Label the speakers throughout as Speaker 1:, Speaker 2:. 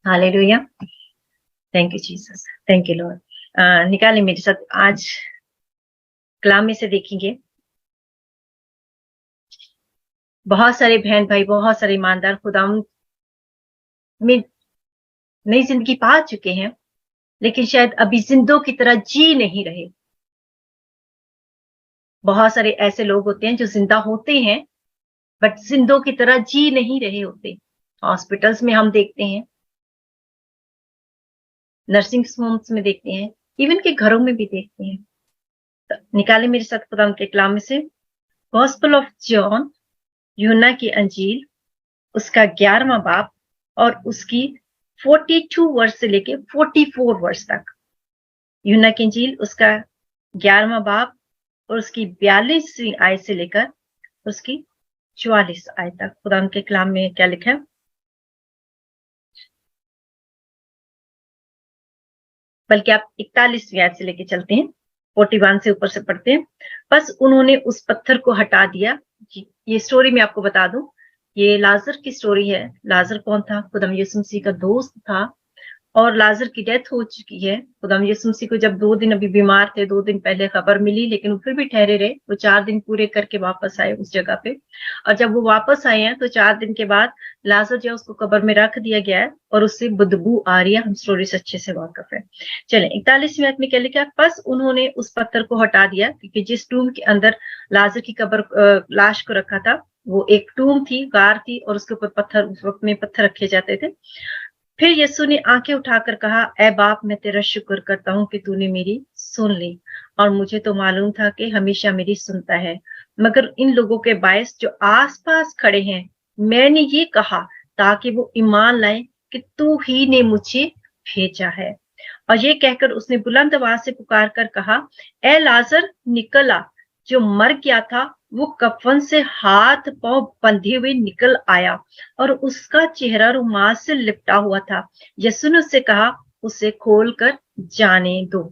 Speaker 1: Hallelujah. Thank you Jesus, thank you Lord. निकाले मेरे साथ आज कलाम में से देखेंगे। बहुत सारे बहन भाई, बहुत सारे ईमानदार खुदावंद में नई जिंदगी पा चुके हैं, लेकिन शायद अभी जिंदों की तरह जी नहीं रहे। बहुत सारे ऐसे लोग होते हैं जो जिंदा होते हैं बट जिंदों की तरह जी नहीं रहे होते। हॉस्पिटल्स में हम देखते हैं, नर्सिंग होम्स में देखते हैं, इवन के घरों में भी देखते हैं। तो निकाले मेरे साथ खुदावंद के कलाम में से गॉस्पेल ऑफ जॉन, यूहन्ना की अंजील, उसका 11वां बाब और उसकी 42 वर्ष से लेके 44 वर्ष तक। यूहन्ना की अंजील उसका 11वां बाब और उसकी 42वीं आयत से लेकर उसकी 44 आयत तक। खुदा के कलाम में क्या लिखा है? बल्कि आप 41वीं आयत से लेके चलते हैं, 41 से ऊपर से पढ़ते हैं। बस उन्होंने उस पत्थर को हटा दिया। ये स्टोरी मैं आपको बता दूं, ये लाजर की स्टोरी है। लाजर कौन था? खुदा यीशु मसीह का दोस्त था और लाजर की डेथ हो चुकी है। खुदा यीशु मसीह को जब 2 दिन अभी बीमार थे, 2 दिन पहले खबर मिली, लेकिन वो फिर भी ठहरे रहे। वो 4 दिन पूरे करके वापस आए उस जगह पे। और जब वो वापस आए हैं तो 4 दिन के बाद लाजर जो उसको कब्र में रख दिया गया है और उससे बदबू आ रही है। हम स्टोरी से अच्छे से वाकिफ है। चले 41वीं आयत में क्या लिखा? बस उन्होंने उस पत्थर को हटा दिया, क्योंकि जिस टूम के अंदर लाजर की कब्र लाश को रखा था वो एक टूम थी, गार थी, और उसके ऊपर पत्थर, उस वक्त में पत्थर रखे जाते थे। फिर यीशु ने आंखें उठाकर कहा, ऐ बाप, मैं तेरा शुक्र करता हूं कि तूने मेरी सुन ली, और मुझे तो मालूम था कि हमेशा मेरी सुनता है, मगर इन लोगों के बायस जो आसपास खड़े हैं मैंने ये कहा ताकि वो ईमान लाए कि तू ही ने मुझे भेजा है। और ये कहकर उसने बुलंद आवाज से पुकार कर कहा, ए लाजर निकल आ। जो मर गया था वो कफन से हाथ पांव बंधे हुए निकल आया और उसका चेहरा रुमाल से लिपटा हुआ था। यीशु ने उससे कहा, उसे खोल कर जाने दो।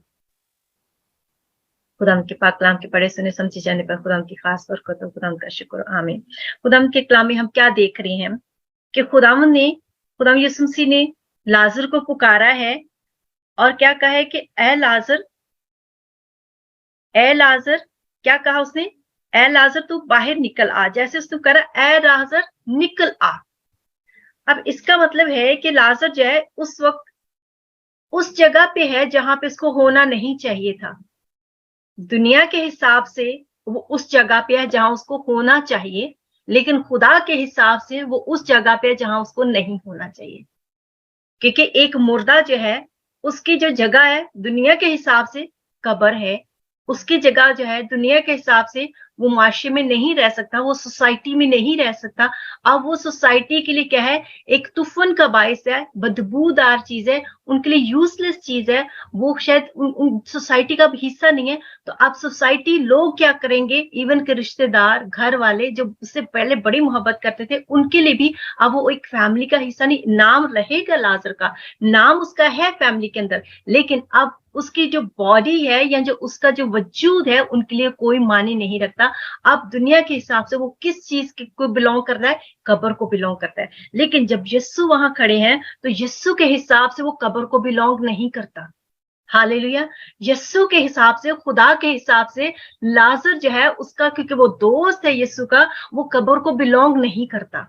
Speaker 1: खुदाम के पाक कलाम के पढ़े सुने समझे जाने पर खुदाम की खास बरकत हो। खुदाम का शुक्र, आमीन। खुदाम के कलाम में हम क्या देख रहे हैं कि खुदाम यीशु मसीह ने लाजर को पुकारा है और क्या कहा है कि ए लाजर, ए लाजर, क्या कहा उसने? ए लाजर तू बाहर निकल आ। जैसे उसने करा, ए लाजर निकल आ। अब इसका मतलब है कि लाजर जो है उस वक्त उस जगह पे है जहां पे उसको होना नहीं चाहिए था। दुनिया के हिसाब से वो उस जगह पे है जहां उसको होना चाहिए, लेकिन खुदा के हिसाब से वो उस जगह पे है जहां उसको नहीं होना चाहिए। क्योंकि एक मुर्दा जो है उसकी जो जगह है दुनिया के हिसाब से कब्र है। उसकी जगह जो है दुनिया के हिसाब से वो माशरे में नहीं रह सकता, वो सोसाइटी में नहीं रह सकता। अब वो सोसाइटी के लिए क्या है? एक तूफान का बायस है, बदबूदार चीज है, उनके लिए यूजलेस चीज है। वो शायद उन सोसाइटी का हिस्सा नहीं है। तो अब सोसाइटी लोग क्या करेंगे? इवन के रिश्तेदार, घर वाले जो उससे पहले बड़ी मोहब्बत करते थे, उनके लिए भी अब वो एक फैमिली का हिस्सा नहीं। नाम रहेगा लाजर का, नाम उसका है फैमिली के अंदर, लेकिन अब उसकी जो बॉडी है या जो उसका जो वजूद है उनके लिए कोई मानी नहीं रखता। अब दुनिया के हिसाब से वो किस चीज को बिलोंग करता है? कब्र को बिलोंग करता है। लेकिन जब यीशु वहां खड़े हैं तो यीशु के हिसाब से वो कब्र को बिलोंग नहीं करता। हालेलुया। यीशु के हिसाब से, खुदा के हिसाब से लाजर जो है उसका, क्योंकि वो दोस्त है यीशु का, वो कब्र को बिलोंग नहीं करता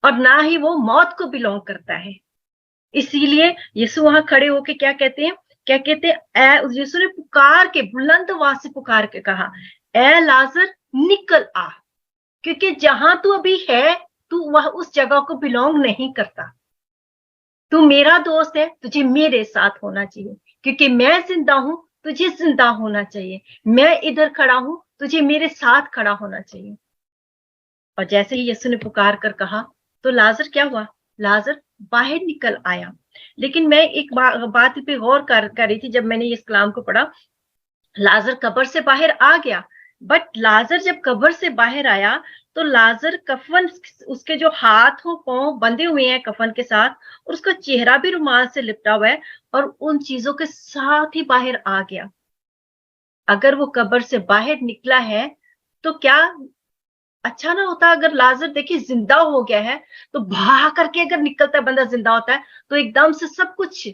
Speaker 1: और ना ही वो मौत को बिलोंग करता है। इसीलिए यीशु वहां खड़े होके क्या कहते हैं? क्या कहते हैं? यीशु ने पुकार के, बुलंद आवाज से पुकार के कहा, ए लाजर निकल आ। क्योंकि जहां तू अभी है तू वह उस जगह को बिलोंग नहीं करता। तू मेरा दोस्त है, तुझे मेरे साथ होना चाहिए। क्योंकि मैं जिंदा हूं, तुझे जिंदा होना चाहिए। मैं इधर खड़ा हूं, तुझे मेरे साथ खड़ा होना चाहिए। और जैसे ही यीशु ने पुकार कर कहा तो लाजर क्या हुआ? लाजर बाहर निकल आया। लेकिन मैं एक बात पे गौर कर रही थी जब मैंने इस कलाम को पढ़ा। लाजर कब्र से बाहर आ गया, बट लाजर जब कब्र से बाहर आया तो लाजर कफन, उसके जो हाथ और पांव बंधे हुए हैं कफन के साथ, और उसका चेहरा भी रुमाल से लिपटा हुआ है, और उन चीजों के साथ ही बाहर आ गया। अगर वो कब्र से बाहर निकला है तो क्या अच्छा ना होता अगर लाजर देखिए जिंदा हो गया है तो भाग करके अगर निकलता है, बंदा जिंदा होता है तो एकदम से सब कुछ,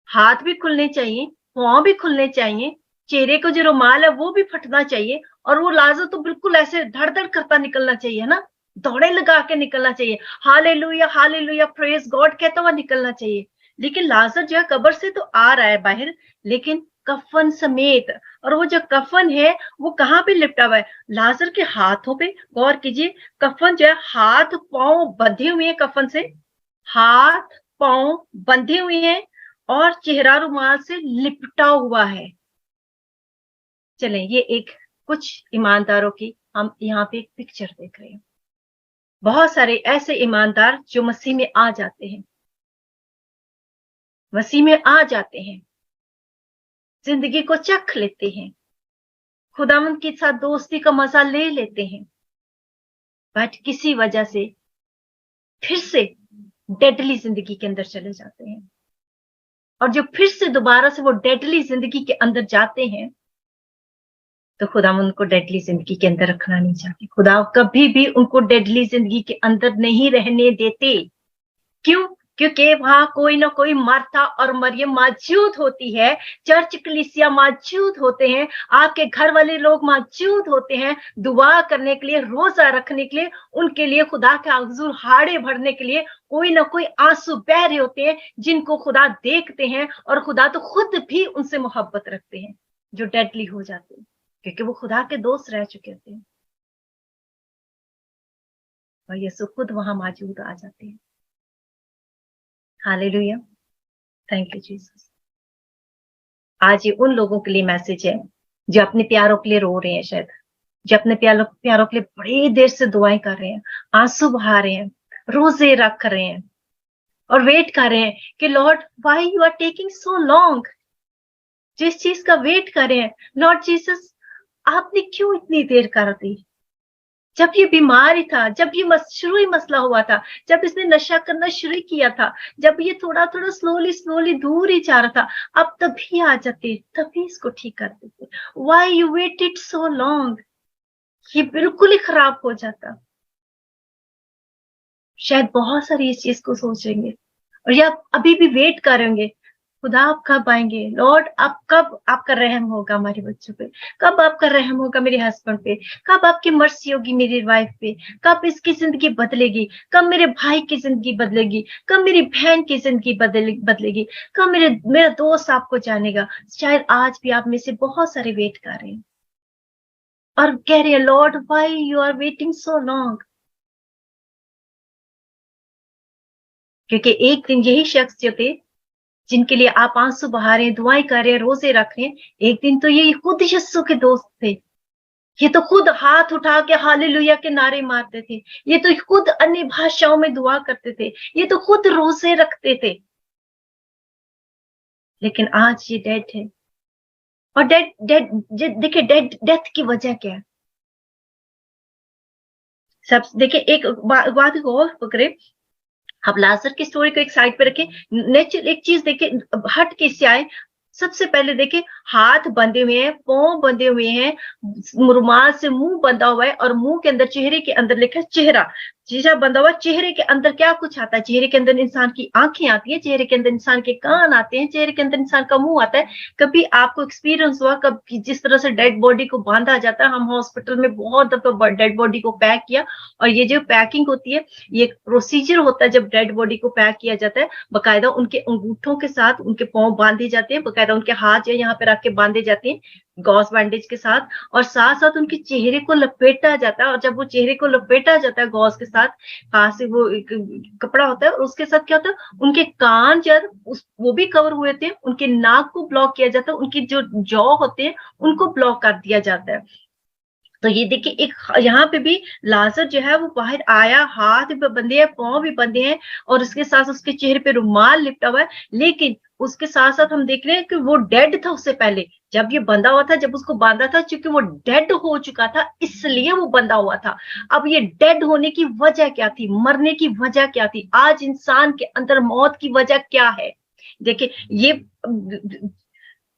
Speaker 1: हाथ भी खुलने चाहिए, पांव भी खुलने चाहिए, चेहरे को जो रुमाल है वो भी फटना चाहिए, और वो लाजर तो बिल्कुल ऐसे धड़ धड़ करता निकलना चाहिए ना, दौड़े लगा के निकलना चाहिए, हालेलुया हालेलुया प्रेज गॉड कहता हुआ निकलना चाहिए। लेकिन लाजर जो है कब्र से तो आ रहा है बाहर, लेकिन कफन समेत। और वो जो कफन है वो कहाँ पे लिपटा हुआ है? लाजर के हाथों पे। गौर कीजिए, कफन जो है हाथ पांव बंधे हुए हैं कफन से, हाथ पांव बंधे हुए हैं और चेहरा रुमाल से लिपटा हुआ है। चलें, ये एक कुछ ईमानदारों की हम यहाँ पे एक पिक्चर देख रहे हैं। बहुत सारे ऐसे ईमानदार जो मसीह में आ जाते हैं, मसीह में आ जाते हैं, जिंदगी को चख लेते हैं, खुदावंद के साथ दोस्ती का मजा ले लेते हैं, बट किसी वजह से फिर से डेडली जिंदगी के अंदर चले जाते हैं। और जो फिर से दोबारा से वो डेडली जिंदगी के अंदर जाते हैं, तो खुदा उनको डेडली जिंदगी के अंदर रखना नहीं चाहते। खुदा कभी भी उनको डेडली जिंदगी के अंदर नहीं रहने देते। क्यों? क्योंकि वहां कोई ना कोई मार्था और मरियम मौजूद होती है, चर्च कलीसिया मौजूद होते हैं, आपके घर वाले लोग मौजूद होते हैं दुआ करने के लिए, रोजा रखने के लिए, उनके लिए खुदा के हुजूर हाड़े भरने के लिए कोई ना कोई आंसू बह रहे होते हैं, जिनको खुदा देखते हैं, और खुदा तो खुद भी उनसे मोहब्बत रखते हैं, जो डेडली हो जाते हैं क्योंकि वो खुदा के दोस्त रह चुके होते हैं। और यीशु खुद वहां मौजूद आ जाते हैं। Hallelujah, thank you Jesus. आज ये उन लोगों के लिए मैसेज है जो अपने प्यारों के लिए रो रहे हैं, शायद जो अपने प्यारों के लिए बड़ी देर से दुआएं कर रहे हैं, आंसू बहा रहे हैं, रोजे रख रहे हैं और वेट कर रहे हैं कि Lord why you are taking so long. जिस चीज का वेट कर रहे हैं, लॉर्ड जीसस आपने क्यों इतनी देर कर दी? जब ये बीमार ही था, जब ये शुरू ही मसला हुआ था, जब इसने नशा करना शुरू किया था, जब ये थोड़ा थोड़ा स्लोली दूर ही जा रहा था, अब तभी आ जाते, तभी इसको ठीक कर देते। Why you waited so long? ये बिल्कुल ही खराब हो जाता। शायद बहुत सारी इस चीज को सोचेंगे और या अभी भी वेट करेंगे, खुदा आप कब आएंगे? लॉर्ड आप कब आपका रहम होगा हमारे बच्चों पे? कब आपका रहम होगा मेरे हस्बैंड पे? कब आपकी मर्सी होगी मेरी वाइफ पे? कब इसकी जिंदगी बदलेगी? कब मेरे भाई की जिंदगी बदलेगी? कब मेरी बहन की जिंदगी बदलेगी? कब मेरा दोस्त आपको जानेगा? शायद आज भी आप में से बहुत सारे वेट कर रहे हैं और कह रहे हैं Lord why you are waiting so long. क्योंकि एक दिन यही शख्स जो थे जिनके लिए आप आंसू बहा रहे हैं, दुआएं कर रहे हैं, रोजे रख रहे हैं, एक दिन तो ये खुद यीशु के दोस्त थे। ये तो खुद हाथ उठा के हालेलुया के नारे मारते थे, ये तो खुद अन्य भाषाओं में दुआ करते थे, ये तो खुद रोजे रखते थे। लेकिन आज ये डेड है। और देखिए डेथ की वजह क्या है? सब देखिए, एक बात को और पकड़े, आप लाजर की स्टोरी को एक साइड पे रखें, नेचुरल एक चीज देखिए, हट के से आए। सबसे पहले देखिए, हाथ बंधे हुए हैं, पांव बंधे हुए हैं, रुमाल से मुंह बंधा हुआ है और मुंह के अंदर, चेहरे के अंदर लिखा है चेहरा, चेहरा बंधा हुआ। चेहरे के अंदर क्या कुछ आता है? चेहरे के अंदर इंसान की आंखें आती है, चेहरे के अंदर इंसान के कान आते हैं, चेहरे के अंदर इंसान का मुंह आता है। कभी आपको एक्सपीरियंस हुआ कभी जिस तरह से डेड बॉडी को बांधा जाता है? हम हॉस्पिटल में बहुत दफा डेड बॉडी को पैक किया, और ये जो पैकिंग होती है, ये प्रोसीजर होता है जब डेड बॉडी को पैक किया जाता है। बकायदा उनके अंगूठों के साथ उनके पांव बांधे जाते हैं, बकायदा उनके हाथ जो यहाँ पे रख के बांधे जाते हैं गॉस बैंडेज के साथ, और साथ साथ उनके चेहरे को लपेटा जाता है। और जब वो चेहरे को लपेटा जाता है गॉस के साथ, हाथ से वो कपड़ा होता है, और उसके साथ क्या होता है, उनके कान जब वो भी कवर हुए थे, उनके नाक को ब्लॉक किया जाता है, उनके जो जॉ होते हैं उनको ब्लॉक कर दिया जाता है। तो ये देखिए, एक यहाँ पे भी लाजर जो है वो बाहर आया, हाथ भी बंधे हैं, पांव भी बंधे हैं, और उसके साथ उसके चेहरे पे रुमाल लिपटा हुआ है। लेकिन उसके साथ साथ हम देख रहे हैं कि वो डेड था उससे पहले, जब ये बंधा हुआ था, जब उसको बांधा था, क्योंकि वो डेड हो चुका था इसलिए वो बंधा हुआ था। अब ये डेड होने की वजह क्या थी? मरने की वजह क्या थी? आज इंसान के अंदर मौत की वजह क्या है? देखिए, ये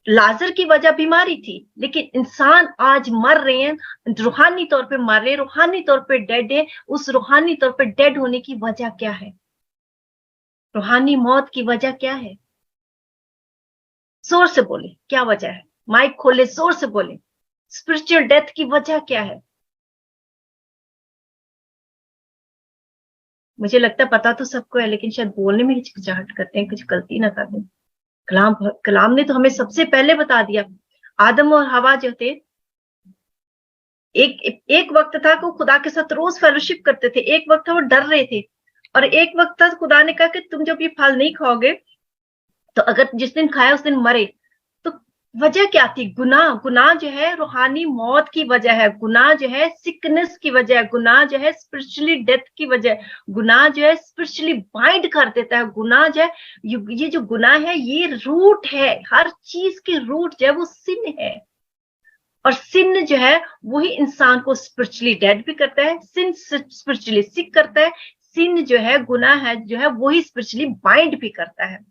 Speaker 1: लाजर की वजह बीमारी थी, लेकिन इंसान आज मर रहे हैं, रूहानी तौर पे मर रहे हैं, रूहानी तौर पे डेड है। उस रूहानी तौर पे डेड होने की वजह क्या है? रूहानी मौत की वजह क्या है? जोर से बोले, क्या वजह है? माइक खोले, जोर से बोले, स्पिरिचुअल डेथ की वजह क्या है? मुझे लगता है पता तो सबको है, लेकिन शायद बोलने में हिचकिचाहट करते हैं, कुछ गलती ना कर दें। कलाम कलाम ने तो हमें सबसे पहले बता दिया। आदम और हवा जो थे, एक वक्त था कि वो खुदा के साथ रोज फेलोशिप करते थे, एक वक्त था वो डर रहे थे, और एक वक्त था खुदा ने कहा कि तुम जब ये फल नहीं खाओगे तो अगर जिस दिन खाया उस दिन मरे। तो वजह क्या थी? गुनाह। गुनाह जो है रूहानी मौत की वजह है, गुनाह जो है सिकनेस की वजह है, गुनाह जो है स्पिरिचुअली डेथ की वजह है, गुनाह जो है स्पिरिचुअली बाइंड कर देता है, गुनाह जो है, ये जो गुनाह है ये रूट है, हर चीज की रूट जो है वो सिन है। और सिन जो है वही इंसान को स्पिरिचुअली डेड भी करता है, सिन स्पिरिचुअली सिक करता है, सिन जो है गुनाह है जो है वही स्पिरिचुअली बाइंड भी करता है।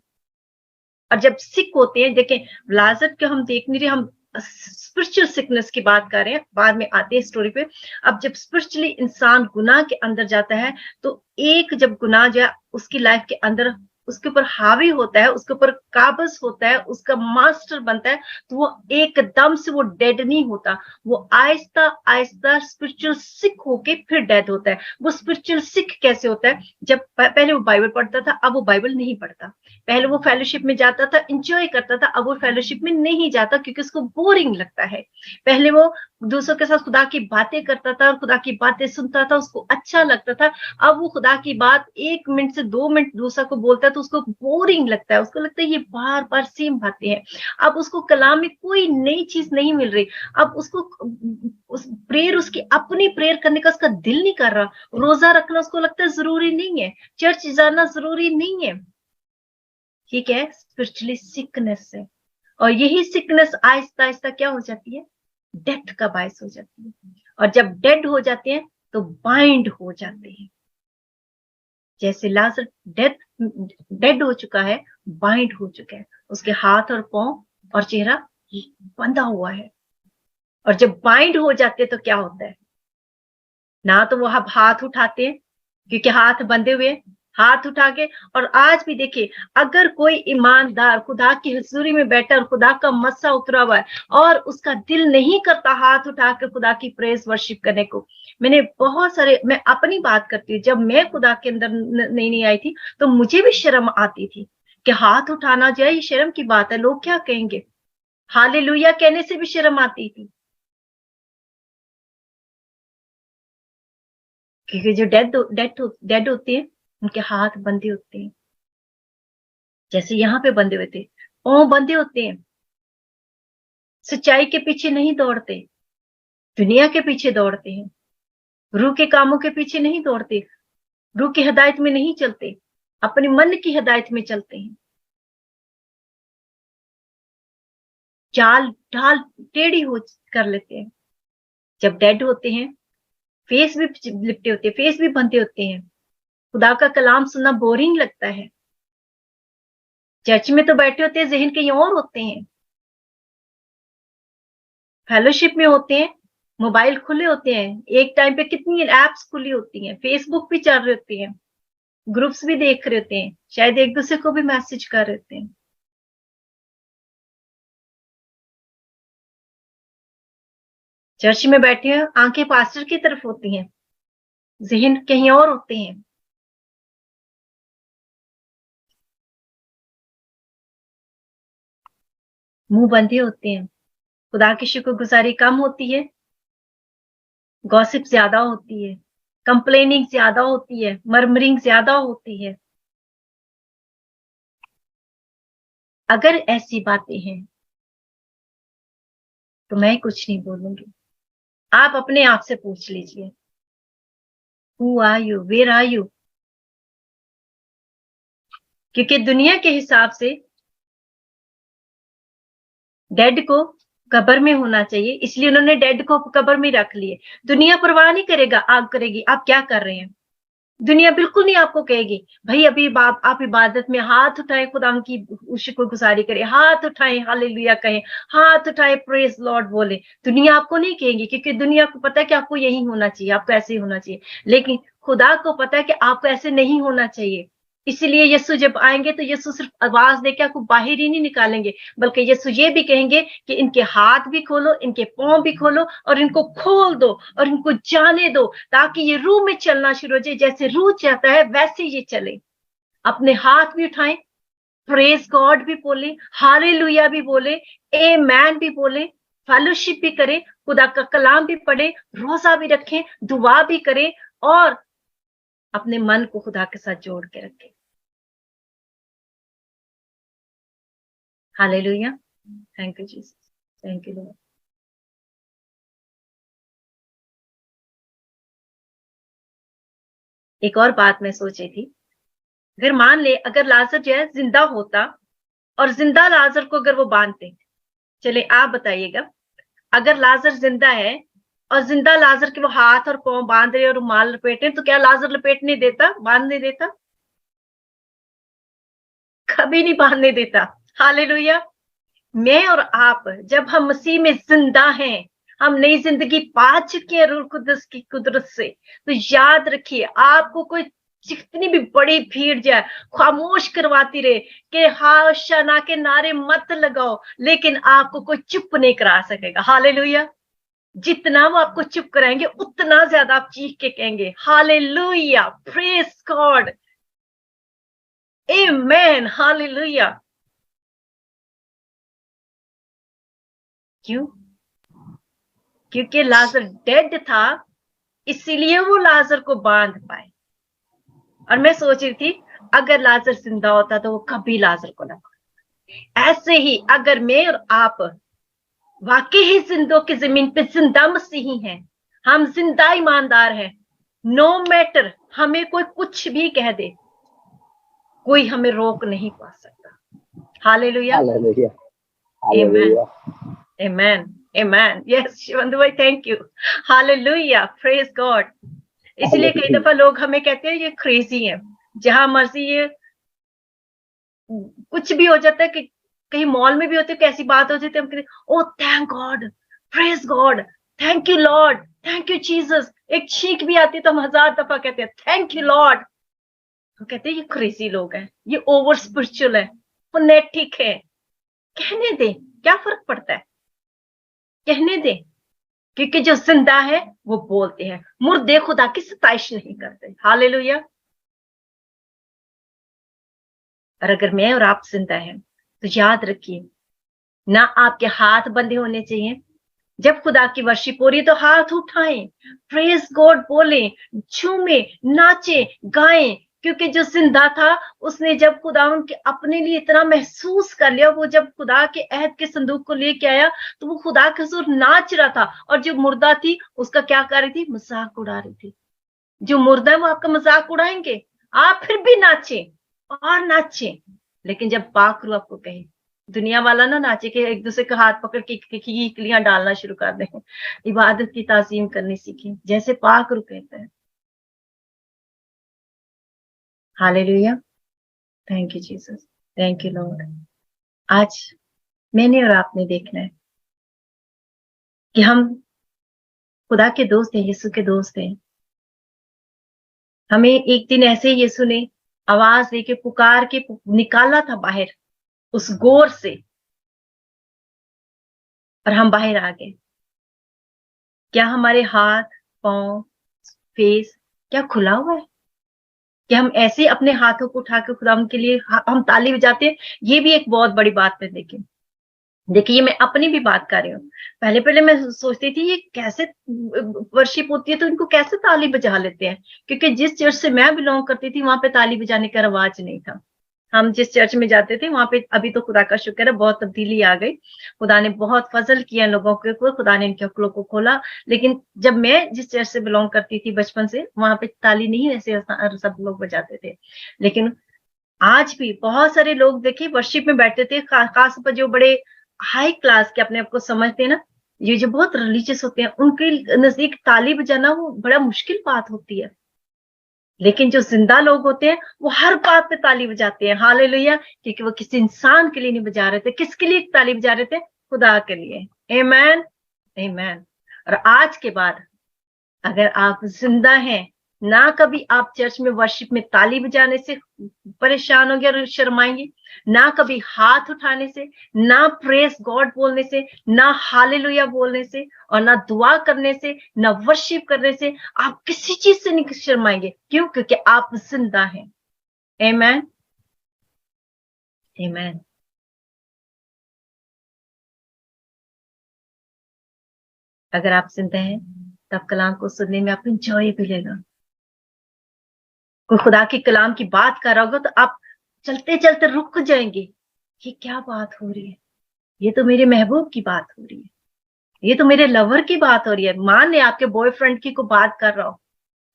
Speaker 1: और जब सिक होते हैं, देखें लाजर को हम देख नहीं रहे, हम स्पिरिचुअल सिकनेस की बात कर रहे हैं, बाद में आते हैं स्टोरी पे। अब जब स्पिरिचुअली इंसान गुनाह के अंदर जाता है, तो एक जब गुनाह जो है उसकी लाइफ के अंदर उसके ऊपर हावी होता है, उसके ऊपर काबज होता है, उसका मास्टर बनता है, तो वो एकदम से वो डेड नहीं होता, वो आहिस्ता आहिस्ता स्पिरिचुअल सिक होके फिर डेड होता है। वो स्पिरिचुअल सिक कैसे होता है? जब पहले वो बाइबल पढ़ता था, अब वो बाइबल नहीं पढ़ता। पहले वो फेलोशिप में जाता था, एंजॉय करता था, अब वो फेलोशिप में नहीं जाता क्योंकि उसको बोरिंग लगता है। पहले वो दूसरों के साथ खुदा की बातें करता था और खुदा की बातें सुनता था, उसको अच्छा लगता था। अब वो खुदा की बात 1 मिनट से 2 मिनट दूसरा को बोलता है तो उसको बोरिंग लगता है, उसको लगता है ये बार बार सेम बातें हैं। अब उसको कलाम में कोई नई चीज नहीं मिल रही। अब उसको उस प्रेयर, उसकी अपनी प्रेयर करने का उसका दिल नहीं कर रहा। रोजा रखना उसको लगता है जरूरी नहीं है, चर्च जाना जरूरी नहीं है। ठीक है, स्पिरिचुअली सिकनेस है। और यही सिकनेस आहिस्ता आहिस्ता क्या हो जाती है? डेथ का बायस हो जाती है। और जब डेड हो जाते हैं तो बाइंड हो जाते हैं। जैसे लाजर डेड हो चुका है, बाइंड हो चुका है, उसके हाथ और पांव और चेहरा बंधा हुआ है। और जब बाइंड हो जाते हैं तो क्या होता है? ना तो वो अब हाथ उठाते हैं क्योंकि हाथ बंधे हुए, हाथ उठा के। और आज भी देखिए, अगर कोई ईमानदार खुदा की हजूरी में बैठा और खुदा का मस्सा उतरा हुआ है और उसका दिल नहीं करता हाथ उठा के खुदा की प्रेज वर्शिप करने को। मैंने बहुत सारे, मैं अपनी बात करती हूँ, जब मैं खुदा के अंदर नहीं आई थी तो मुझे भी शर्म आती थी कि हाथ उठाना जो है ये शर्म की बात है, लोग क्या कहेंगे। हालेलुया कहने से भी शर्म आती थी, क्योंकि जो डेड होते हैं उनके हाथ बंधे होते हैं, जैसे यहाँ पे बंधे हुए थे, पांव बंधे होते हैं। सच्चाई के पीछे नहीं दौड़ते, दुनिया के पीछे दौड़ते हैं, रूह के कामों के पीछे नहीं दौड़ते, रूह की हिदायत में नहीं चलते, अपने मन की हिदायत में चलते हैं। चाल ढाल टेढ़ी हो कर लेते हैं। जब डेड होते हैं, फेस भी लिपटे होते हैं, फेस भी बंधे होते हैं, खुदा का कलाम सुनना बोरिंग लगता है। चर्च में तो बैठे होते हैं, जहन कहीं और होते हैं, फेलोशिप में होते हैं, मोबाइल खुले होते हैं, एक टाइम पे कितनी एप्स खुली होती हैं, फेसबुक भी चल रहे होते हैं, ग्रुप्स भी देख रहे होते हैं, शायद एक दूसरे को भी मैसेज कर रहे होते हैं। चर्च में बैठे हैं, आंखें पास्टर की तरफ होती हैं, जहन कहीं और होते हैं। मुंह बंधे होते हैं, खुदा की शुक्रगुजारी कम होती है, गॉसिप ज्यादा होती है, कंप्लेनिंग ज्यादा होती है, मर्मरिंग ज्यादा होती है। अगर ऐसी बातें हैं तो मैं कुछ नहीं बोलूंगी, आप अपने आप से पूछ लीजिए, who are you, where are you. क्योंकि दुनिया के हिसाब से डेड को कब्र में होना चाहिए, इसलिए उन्होंने डेड को कब्र में रख लिए। दुनिया परवाह नहीं करेगा, आग करेगी, आप क्या कर रहे हैं। दुनिया बिल्कुल नहीं आपको कहेगी भाई अभी आप इबादत में हाथ उठाएं, खुदा की शुक्रगुजारी करें, हाथ उठाएं, हालेलुया कहें, हाथ उठाएं, प्रेज लॉर्ड बोले। दुनिया आपको नहीं कहेगी, क्योंकि दुनिया को पता है कि आपको यही होना चाहिए, आपको ऐसे ही होना चाहिए। लेकिन खुदा को पता है कि आपको ऐसे नहीं होना चाहिए। इसीलिए यीशु जब आएंगे तो यीशु सिर्फ आवाज देके आपको बाहर ही नहीं निकालेंगे, बल्कि यीशु ये भी कहेंगे कि इनके हाथ भी खोलो, इनके पांव भी खोलो, और इनको खोल दो और इनको जाने दो, ताकि ये रूह में चलना शुरू हो जाए। जैसे रूह चलता है वैसे ये चले। अपने हाथ भी उठाएं, प्रेज गॉड भी बोले, हालेलुया भी बोले, आमेन भी बोले, फेलोशिप भी करें, खुदा का कलाम भी पढ़े, रोजा भी रखें, दुआ भी करें, और अपने मन को खुदा के साथ जोड़ के रखें। Hallelujah, thank you Jesus, thank you Lord. एक और बात मैं सोची थी, अगर मान ले अगर लाजर जो है जिंदा होता और जिंदा लाजर को अगर वो बांधते, चले आप बताइएगा, अगर लाजर जिंदा है और जिंदा लाजर के वो हाथ और पांव बांध रहे और रुमाल लपेटे, तो क्या लाजर लपेटने देता, बांधने देता? कभी नहीं बांधने देता। हालेलुया। मैं और आप जब हम मसीह में जिंदा हैं, हम नई जिंदगी पा चुके हैं रूह कुदस की कुदरत से, तो याद रखिए, आपको कोई जितनी भी बड़ी भीड़ जाए खामोश करवाती रहे कि हाशा ना के नारे मत लगाओ, लेकिन आपको कोई चुप नहीं करा सकेगा। हालेलुया। जितना वो आपको चुप कराएंगे उतना ज्यादा आप चीख के कहेंगे हालेलुया, प्रेज गॉड, आमेन, हालेलुया। क्यों? क्योंकि लाजर डेड था, इसीलिए वो लाजर को बांध पाए। और मैं सोच रही थी, अगर लाजर जिंदा होता तो वो कभी लाजर को ना बांधता। ऐसे ही अगर मैं और आप वाकई ही जिंदों की जमीन पे जिंदा मसीही हैं, हम जिंदा ईमानदार हैं, नो मैटर हमें कोई कुछ भी कह दे, कोई हमें रोक नहीं पा सकता। हालेलुया,
Speaker 2: हालेलुया,
Speaker 1: आमेन, आमेन, आमेन। यस शिवंदु भाई, thank you. Hallelujah, praise God. इसलिए कई दफा लोग हमें कहते हैं ये क्रेजी है, जहां मर्जी ये कुछ भी हो जाता है, कि कहीं मॉल में भी होते है, कैसी बात हो जाती है, हम कहते oh thank God, praise God, thank you Lord, thank you Jesus. एक छींक भी आती तो हम 1000 दफा कहते हैं थैंक यू लॉर्ड। तो कहते हैं ये क्रेजी लोग हैं, ये ओवर स्पिरिचुअल है, फोनेटिक है। कहने दे, क्या फर्क पड़ता है, कहने दे, क्योंकि जो जिंदा है वो बोलते हैं, मुर्दे खुदा की सताइश नहीं करते। हालेलुया। और अगर मैं और आप जिंदा हैं तो याद रखिए, ना आपके हाथ बंधे होने चाहिए। जब खुदा की वर्शिप हो रही है तो हाथ उठाएं, प्रेज गॉड बोलें, झूमे, नाचे, गाएं, क्योंकि जो जिंदा था उसने जब खुदा उनके अपने लिए इतना महसूस कर लिया, वो जब खुदा के अहद के संदूक को लेके आया तो वो खुदा के हुजूर नाच रहा था, और जो मुर्दा थी उसका क्या कर रही थी, मजाक उड़ा रही थी। जो मुर्दा है वो आपका मजाक उड़ाएंगे, आप फिर भी नाचे और नाचे। लेकिन जब पाक रूह आपको कहे, दुनिया वाला ना नाचे कि एक दूसरे का हाथ पकड़ के कीकलियां डालना शुरू कर दें, इबादत की ताजीम करनी सीखें, जैसे पाक रूह कहता है। Hallelujah, thank you Jesus, thank you Lord. आज मैंने और आपने देखना है कि हम खुदा के दोस्त हैं, यीशु के दोस्त हैं। हमें एक दिन ऐसे ही यीशु ने आवाज देके पुकार के निकाला था बाहर उस गोर से, और हम बाहर आ गए। क्या हमारे हाथ, पांव, फेस क्या खुला हुआ है? क्या हम ऐसे अपने हाथों को उठा के खुदा के लिए हम ताली बजाते हैं? ये भी एक बहुत बड़ी बात है। देखिए, मैं अपनी भी बात कर रही हूँ। पहले पहले मैं सोचती थी ये कैसे वर्शिप होती है, तो इनको कैसे ताली बजा लेते हैं, क्योंकि जिस चर्च से मैं बिलोंग करती थी वहां पे ताली बजाने का रवाज नहीं था। हम जिस चर्च में जाते थे वहां पे, अभी तो खुदा का शुक्र है बहुत तब्दीली आ गई, खुदा ने बहुत फजल किया लोगों के ऊपर, खुदा ने इनके अक्लों को खोला। लेकिन जब मैं जिस चर्च से बिलोंग करती थी बचपन से, वहां पे ताली नहीं ऐसे सब लोग बजाते थे। लेकिन आज भी बहुत सारे लोग देखिए वर्शिप में बैठते थे, खास पर जो बड़े हाई क्लास के अपने आप को समझते हैं ना, ये जो बहुत रिलीजियस होते हैं, उनके नजदीक ताली बजाना वो बड़ा मुश्किल बात होती है। लेकिन जो जिंदा लोग होते हैं वो हर बात पे ताली बजाते हैं, हालेलुया, क्योंकि वो किसी इंसान के लिए नहीं बजा रहे थे। किसके लिए ताली बजा रहे थे? खुदा के लिए। आमेन, आमेन। और आज के बाद अगर आप जिंदा हैं, ना कभी आप चर्च में वर्शिप में ताली बजाने से परेशान होंगे और शर्माएंगे, ना कभी हाथ उठाने से, ना प्रेस गॉड बोलने से, ना हालेलुया बोलने से, और ना दुआ करने से, ना वर्शिप करने से। आप किसी चीज से नहीं शर्माएंगे। क्यों? क्योंकि आप जिंदा हैं। आमेन, आमेन। अगर आप जिंदा हैं तब कलाम को सुनने में आपको इंजॉय मिलेगा। कोई खुदा के कलाम की बात कर रहा होगा तो आप चलते चलते रुक जाएंगे, ये क्या बात हो रही है, ये तो मेरे महबूब की बात हो रही है, ये तो मेरे लवर की बात हो रही है। मान ले आपके बॉयफ्रेंड की को बात कर रहा हो,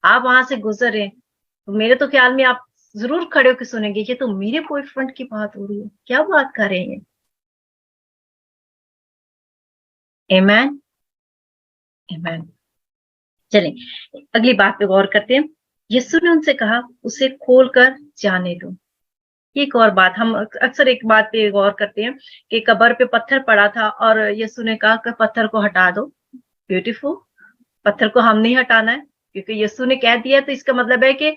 Speaker 1: आप वहां से गुजर रहे, तो मेरे तो ख्याल में आप जरूर खड़े होकर सुनेंगे, ये तो मेरे बॉयफ्रेंड की बात हो रही है, क्या बात कर रहे हैं। आमेन, आमेन। चलें अगली बात पे गौर करते हैं। यीशु ने उनसे कहा, उसे खोल कर जाने दो। एक और बात, हम अक्सर एक बात पे गौर करते हैं कि कब्र पे पत्थर पड़ा था और यीशु ने कहा कि पत्थर को हटा दो। ब्यूटीफुल, पत्थर को हम नहीं हटाना है, क्योंकि यीशु ने कह दिया। तो इसका मतलब है कि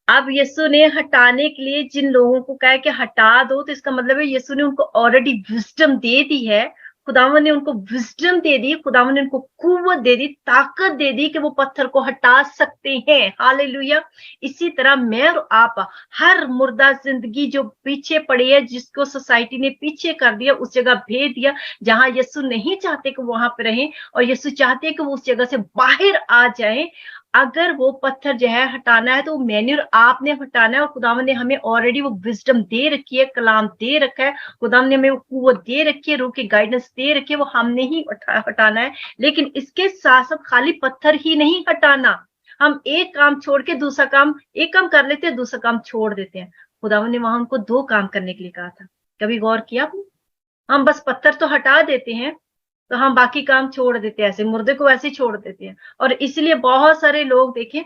Speaker 1: अब यीशु ने हटाने के लिए जिन लोगों को कहा कि हटा दो, तो इसका मतलब है यीशु ने उनको ऑलरेडी विजडम दे दी है। खुदावन ने उनको विजडम दे दी, खुदावन ने उनको कुव्वत दे दी, ताकत दे दी कि वो पत्थर को हटा सकते हैं। हालेलुया। इसी तरह मैं और आप हर मुर्दा जिंदगी जो पीछे पड़ी है, जिसको सोसाइटी ने पीछे कर दिया, उस जगह भेज दिया जहां यीशु नहीं चाहते कि वहां पे रहें, और यीशु चाहते हैं कि वो उस जगह से बाहर आ जाएं। अगर वो पत्थर जो है हटाना है तो मैंने और आपने हटाना है, और खुदावन ने हमें ऑलरेडी वो विजडम दे रखी है, कलाम दे रखा है, खुदावन ने हमें वो कुव्वत दे रखी है, रूह की गाइडेंस दे रखी है, वो हमने ही हटाना है। लेकिन इसके साथ साथ खाली पत्थर ही नहीं हटाना, हम एक काम छोड़ के दूसरा काम, एक काम कर लेते हैं, दूसरा काम छोड़ देते हैं। खुदावन ने वहां उनको दो काम करने के लिए कहा था। कभी गौर किया आपने? हम बस पत्थर तो हटा देते हैं, तो हम बाकी काम छोड़ देते हैं, ऐसे मुर्दे को वैसे ही छोड़ देते हैं। और इसलिए बहुत सारे लोग देखें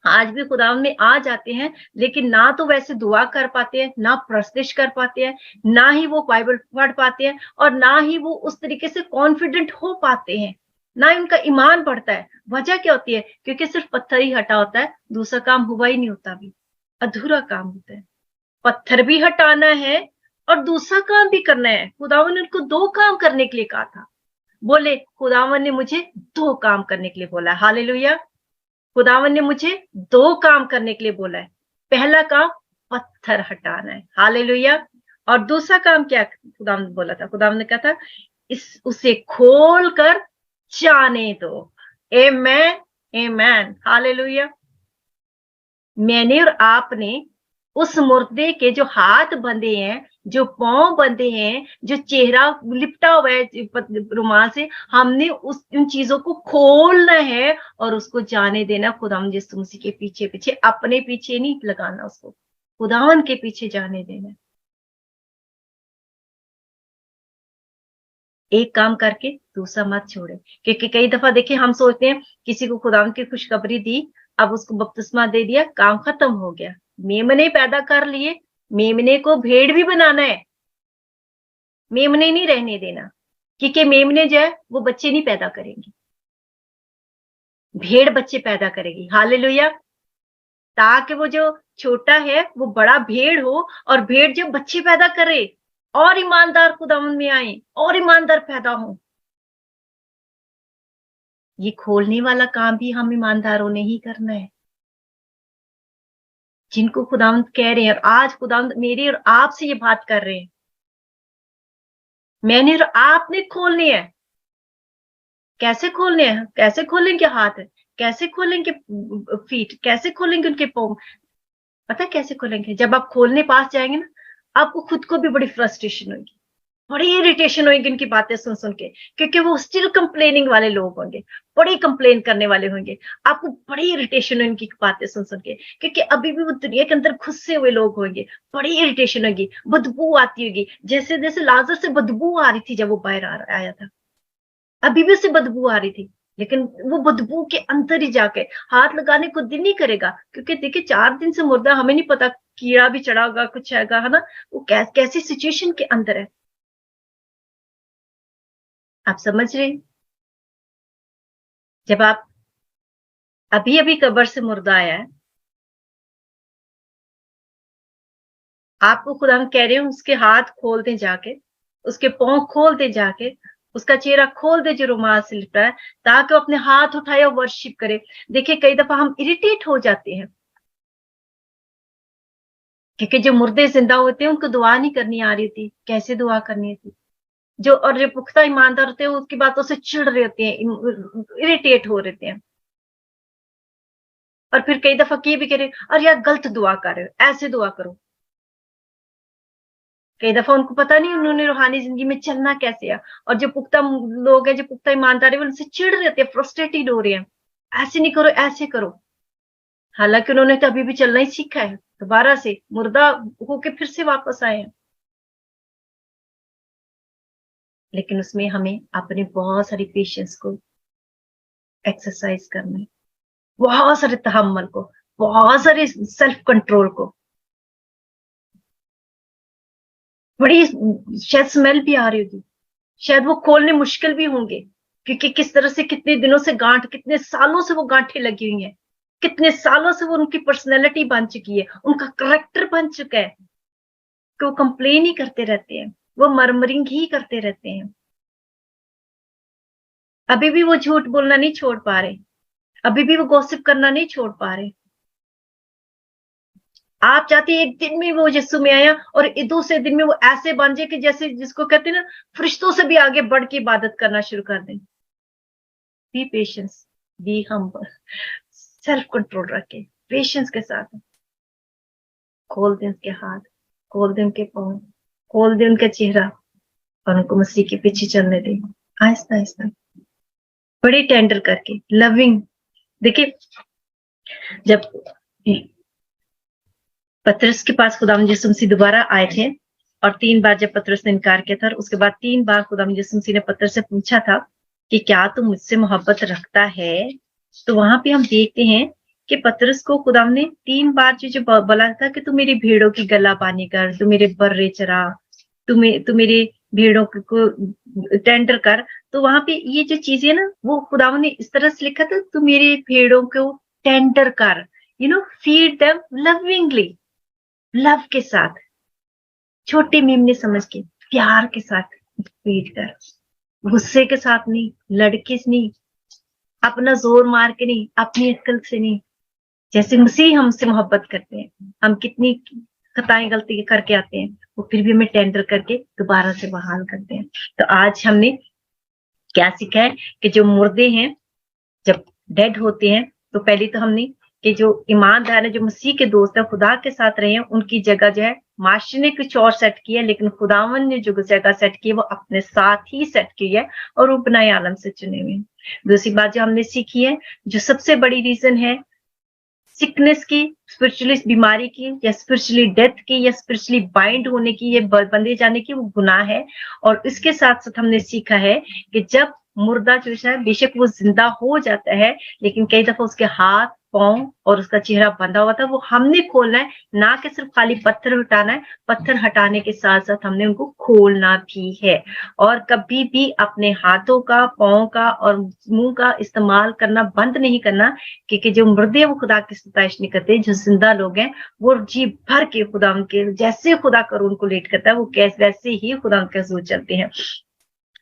Speaker 1: आज भी खुदावन में आ जाते हैं, लेकिन ना तो वैसे दुआ कर पाते हैं, ना प्रस्तुत कर पाते हैं, ना ही वो बाइबल पढ़ पाते हैं, और ना ही वो उस तरीके से कॉन्फिडेंट हो पाते हैं, ना ही उनका ईमान बढ़ता है। वजह क्या होती है? क्योंकि सिर्फ पत्थर ही हटा होता है, दूसरा काम हुआ ही नहीं होता, भी अधूरा काम होता है। पत्थर भी हटाना है और दूसरा काम भी करना है। खुदावन ने उनको दो काम करने के लिए कहा था। बोले, खुदावन ने मुझे दो काम करने के लिए बोला है। हालेलुया। खुदावन ने मुझे दो काम करने के लिए बोला है। पहला काम पत्थर हटाना है। हालेलुया। और दूसरा काम क्या खुदावन ने बोला था? खुदावन ने कहा था, इस उसे खोल कर जाने दो। आमेन, आमेन, हालेलुया। मैंने और आपने उस मुर्दे के जो हाथ बंधे हैं, जो पांव बंधे हैं, जो चेहरा लिपटा हुआ है रुमाल से, हमने उन चीजों को खोलना है और उसको जाने देना। खुदावन यीशु मसीह के पीछे पीछे, अपने पीछे नहीं लगाना, उसको खुदावन के पीछे जाने देना। एक काम करके दूसरा मत छोड़े, क्योंकि कई दफा देखिए हम सोचते हैं किसी को खुदावन की खुशखबरी दी, अब उसको बपतिस्मा दे दिया, काम खत्म हो गया। मेमने पैदा कर लिए, मेमने को भेड़ भी बनाना है, मेमने नहीं रहने देना, क्योंकि मेमने जो है वो बच्चे नहीं पैदा करेंगी, भेड़ बच्चे पैदा करेगी। हालेलुया। ताकि वो जो छोटा है वो बड़ा भेड़ हो, और भेड़ जो बच्चे पैदा करे, और ईमानदार खुदावन में आए, और ईमानदार पैदा हो। ये खोलने वाला काम भी हम ईमानदारों ने ही करना है, जिनको खुदावंद कह रहे हैं। और आज खुदावंद मेरे और आपसे ये बात कर रहे हैं, मैंने और आपने खोलने हैं। कैसे खोलने हैं? कैसे खोलेंगे हाथ, कैसे खोलेंगे फीट, कैसे खोलेंगे उनके पाँव? पता है कैसे खोलेंगे? जब आप खोलने पास जाएंगे ना, आपको खुद को भी बड़ी फ्रस्ट्रेशन होगी, बड़ी इरिटेशन होगी उनकी बातें सुन सुन के, क्योंकि वो स्टिल कंप्लेनिंग वाले लोग होंगे, बड़ी कंप्लेन करने वाले होंगे। आपको बड़ी इरिटेशन है उनकी बातें सुन सुन के, क्योंकि अभी भी वो दुनिया के अंदर घुसे हुए लोग होंगे। बड़ी इरिटेशन होगी, बदबू आती होगी, जैसे जैसे लाजर से बदबू आ रही थी जब वो बाहर आया था, अभी भी उससे बदबू आ रही थी। लेकिन वो बदबू के अंदर ही जाके हाथ लगाने को दिल नहीं करेगा, क्योंकि देखिए 4 दिन से मुर्दा, हमें नहीं पता कीड़ा भी चढ़ा होगा, कुछ हैगा, है ना? वो कैसी सिचुएशन के अंदर है, आप समझ रहे हैं? जब आप अभी अभी कब्र से मुर्दा आया है, आपको खुदा हम कह रहे हैं उसके हाथ खोल दें जाके, उसके पांव खोल दे जाके, उसका चेहरा खोल दे जो रुमाल से लिपटा है, ताकि वो अपने हाथ उठाए और वर्शिप करे। देखिए कई दफा हम इरिटेट हो जाते हैं, क्योंकि जो मुर्दे जिंदा होते हैं उनको दुआ नहीं करनी आ रही थी, कैसे दुआ करनी थी? जो पुख्ता ईमानदार होते हैं उसकी बातों से चिढ़ रहे होते हैं, इरिटेट हो रहे हैं, और फिर कई दफा ये भी कह रहे, अरे यार गलत दुआ कर रहे हो, ऐसे दुआ करो। कई दफा उनको पता नहीं उन्होंने रूहानी जिंदगी में चलना कैसे है, और जो पुख्ता लोग हैं, जो पुख्ता ईमानदार है, वो उनसे चिढ़ रहे थे, फ्रस्ट्रेटेड हो रहे हैं, ऐसे नहीं करो, ऐसे करो। हालांकि उन्होंने तो अभी भी चलना ही सीखा है, दोबारा से मुर्दा होके फिर से वापस आए हैं। लेकिन उसमें हमें अपने बहुत सारी पेशेंस को एक्सरसाइज करना है, बहुत सारे तहम्मुल को, बहुत सारे सेल्फ कंट्रोल को। बड़ी शायद स्मेल भी आ रही होगी, शायद वो खोलने मुश्किल भी होंगे, क्योंकि किस तरह से कितने दिनों से गांठ, कितने सालों से वो गांठें लगी हुई हैं, कितने सालों से वो उनकी पर्सनैलिटी बन चुकी है, उनका करेक्टर बन चुका है, कि वो कंप्लेन ही करते रहते हैं, वो मरमरिंग ही करते रहते हैं। अभी भी वो झूठ बोलना नहीं छोड़ पा रहे, अभी भी वो गॉसिप करना नहीं छोड़ पा रहे। आप चाहते एक दिन में वो यीशु में आया और दूसरे दिन में वो ऐसे बन जाए कि जैसे जिसको कहते हैं ना, फरिश्तों से भी आगे बढ़ के इबादत करना शुरू कर दें। B patience, be humble, self control रखे, पेशेंस के साथ खोल दें उनके हाथ, खोल दें उनके पांव, खोल दें उनका चेहरा, और उनको मसीह के पीछे चलने दें, आहिस्ता आहिस्ता, बड़ी टेंडर करके, लविंग। देखिए जब पतरस के पास खुदावंद यीशु मसीह दोबारा आए थे, और 3 बार जब पतरस ने इनकार किया था, उसके बाद 3 बार खुदावंद यीशु मसीह ने पतरस से पूछा था कि क्या तू मुझसे मोहब्बत रखता है? तो वहां पे हम देखते हैं कि पतरस को खुदावंद ने 3 बार जो बोला था कि तू मेरी भेड़ों की गलाबानी कर, तू मेरे बर्रे चरा, तू मेरे भेड़ों को टेंडर कर। तो वहां पे ये जो चीजें ना, वो खुदावंद ने इस तरह से लिखा था, तू मेरे भेड़ों को टेंडर कर, फीड देम लविंगली, लव के साथ, छोटे मेमने समझ के, प्यार के साथ फीड कर, गुस्से के साथ नहीं, लड़के से नहीं, अपना जोर मार के नहीं, अपनी अक्ल से नहीं। जैसे मसीह हमसे मोहब्बत करते हैं, हम कितनी खताएं गलती करके आते हैं, वो फिर भी हमें टेंडर करके दोबारा से बहाल करते हैं। तो आज हमने क्या सीखा है कि जो मुर्दे हैं जब डेड होते हैं, तो पहले तो हमने कि जो ईमानदार है, जो मसीह के दोस्त है, खुदा के साथ रहे हैं, उनकी जगह जो है माशरे ने कुछ और सेट की है, लेकिन खुदावन ने जो जगह सेट की है वो अपने साथ ही सेट की है, और वो बनाए आलम से चुने हुए हैं। दूसरी बात जो हमने सीखी है, जो सबसे बड़ी रीजन है सिकनेस की, स्पिरिचुअली बीमारी की, या स्पिरिचुअली डेथ की, या स्पिरिचुअली बाइंड होने की, या बंधे जाने की, वो गुनाह है। और इसके साथ साथ हमने सीखा है कि जब मुर्दा जो है बेशक वो जिंदा हो जाता है, लेकिन कई दफा उसके हाथ, पांव और उसका चेहरा बंधा हुआ था, वो हमने खोलना है, ना कि सिर्फ खाली पत्थर हटाना है, पत्थर हटाने के साथ साथ हमने उनको खोलना भी है। और कभी भी अपने हाथों का, पांव का और मुंह का इस्तेमाल करना बंद नहीं करना, क्योंकि जो मुर्दे वो खुदा की सताइश नहीं करते, जो जिंदा लोग हैं वो जी भर के खुदा उनके जैसे खुदा कर उनको लेट करता है, वो कैसे वैसे ही खुदा उनके हजूर चलते हैं।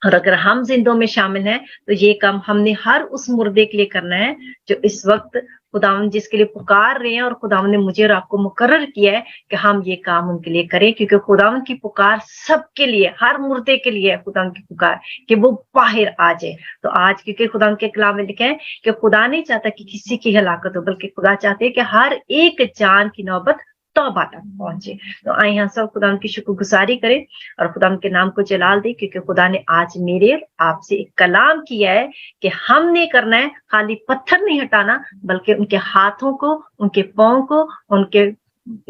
Speaker 1: और अगर हम जिंदों में शामिल हैं, तो ये काम हमने हर उस मुर्दे के लिए करना है जो इस वक्त खुदावन जिसके लिए पुकार रहे हैं, और खुदावन ने मुझे और आपको मुकर्रर किया है कि हम ये काम उनके लिए करें, क्योंकि खुदावन की पुकार सबके लिए, हर मुर्दे के लिए है खुदावन की पुकार, कि वो बाहर आ जाए। तो आज क्योंकि खुदावन के कलाम में लिखा है कि खुदा नहीं चाहता कि किसी की हलाकत हो, बल्कि खुदा चाहते हैं कि हर एक जान की नौबत तौबा तक पहुंचे। तो आए यहाँ सब खुदा की शुक्रगुजारी करें और खुदा के नाम को जलाल दे, क्योंकि खुदा ने आज मेरे आपसे एक कलाम किया है कि हमने करना है, खाली पत्थर नहीं हटाना, बल्कि उनके हाथों को, उनके पांव को, उनके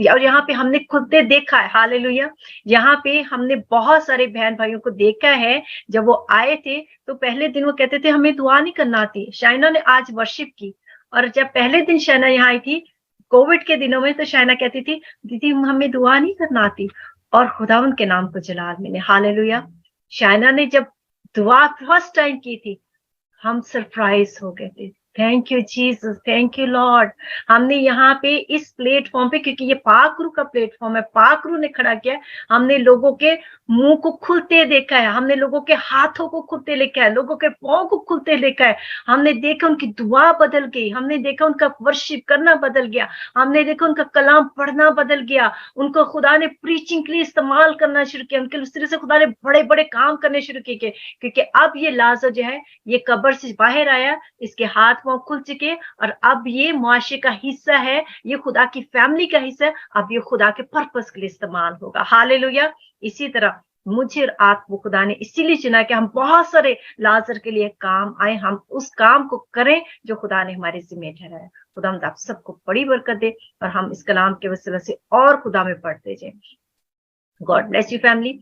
Speaker 1: और यहाँ पे हमने खुद ने देखा है, हालेलुया, यहाँ पे हमने बहुत सारे बहन भाइयों को देखा है। जब वो आए थे तो पहले दिन वो कहते थे हमें दुआ नहीं करना आती। शाइना ने आज वर्शिप की, और जब पहले दिन शाइना यहाँ आई थी कोविड के दिनों में, तो शाइना कहती थी दीदी हमें दुआ नहीं करना आती, और खुदावंद के नाम को जलाल मिले, हालेलुया। शाइना ने जब दुआ फर्स्ट टाइम की थी, हम सरप्राइज हो गए थे। Thank you Jesus, thank you Lord. हमने यहाँ पे इस प्लेटफॉर्म पे, क्योंकि ये पाकरू का प्लेटफॉर्म है, पाकरू ने खड़ा किया है, हमने लोगों के मुंह को खुलते देखा है, हमने लोगों के हाथों को खुलते देखा है, लोगों के पांव को खुलते देखा है। हमने देखा उनकी दुआ बदल गई, हमने देखा उनका वर्शिप करना बदल गया, हमने देखा उनका कलाम पढ़ना बदल गया, उनको खुदा ने प्रीचिंग के लिए इस्तेमाल करना शुरू किया, उनके उस तरह से खुदा ने बड़े बड़े काम करने शुरू किए। क्योंकि अब ये लाजर जो है ये कब्र से बाहर आया, इसके हाथ पांव खुल चुके, और अब ये मुआशरे का हिस्सा है, ये खुदा की फैमिली का हिस्सा है, अब ये खुदा के पर्पस के लिए इस्तेमाल होगा, हालेलुया। इसी तरह मुझे और आपको खुदा ने इसीलिए चुना कि हम बहुत सारे लाजर के लिए काम आए, हम उस काम को करें जो खुदा ने हमारे जिम्मे ठहराया। खुदा आप सबको बड़ी बरकत दे, और हम इस कलाम के वसीला से और खुदा में पढ़ते जाए। God bless you family.